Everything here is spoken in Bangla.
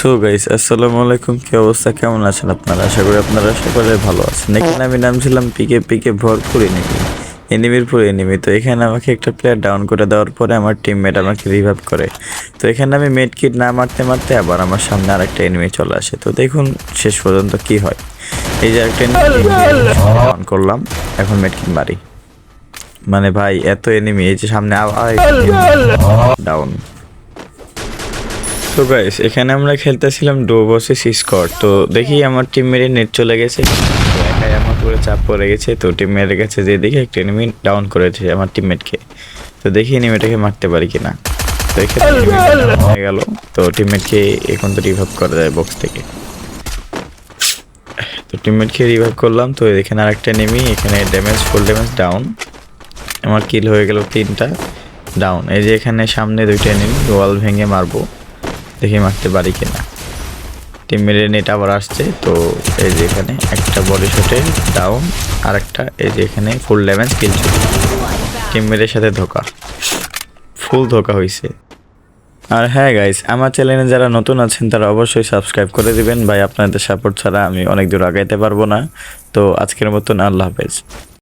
সো গাইস, আসসালামু আলাইকুম। কি অবস্থা, কেমন আছেন আপনারা? আশা করি আপনারা সকলে ভালো আছেন। এখানে আমি নামছিলাম পিকে পিকে ভরপুর এনিমির পুরো এনিমি। তো এখানে আমাকে একটা প্লেয়ার ডাউন করে দেওয়ার পরে আমার টিমমেট আমাকে রিভাইভ করে। তো এখানে আমি মেড কিট না মারতে মারতে আবার আমার সামনে আরেকটা এনিমি চলে আসে। তো দেখুন শেষ পর্যন্ত কি হয়। এই যে আরেকটা ডাউন করলাম, এখন মেড কিট মারি। মানে ভাই এত এনিমি, এই যে সামনে ডাউন। তো গাইস, এখানে আমরা খেলতেছিলাম ডো ভার্সেস স্কট। তো দেখি আমার টিমমেটের নেট চলে গেছে, তো একাই আমার পুরো চাপ পড়ে গেছে। তো টিমমেটের কাছে যে দেখি একটা এনিমি ডাউন করেছে আমার টিমমেটকে। তো দেখি এনিমিটাকে মারতে পারি কিনা। তো এখানে হয়ে গেল। তো টিমমেটকে এখন তো রিভাইভ করা যায় বক্স থেকে। তো টিমমেটকে রিভাইভ করলাম। তো এখানে আরেকটা এনিমি, এখানে ড্যামেজ ফুল ড্যামেজ ডাউন। আমার কিল হয়ে গেল 3টা ডাউন। এই যে এখানে সামনে 2টা এনিমি, ওয়াল ভেঙে মারবো, দেখি মারতে পারি কিনা। টিম মেরে নেট আবার আসছে। তো এই যে এখানে একটা বডি শটে ডাউন, আর একটা এই যে এখানে ফুল ড্যামেজ কিল ছিল। টিম মেরের সাথে ধোকা, ফুল ধোকা হয়েছে। আর হ্যাঁ গাইস, আমার চ্যানেলে যারা নতুন আছেন তারা অবশ্যই সাবস্ক্রাইব করে দিবেন ভাই। আপনাদের সাপোর্ট ছাড়া আমি অনেক দূর আগাইতে পারবো না। তো আজকের মতন আল্লাহ হাফেজ।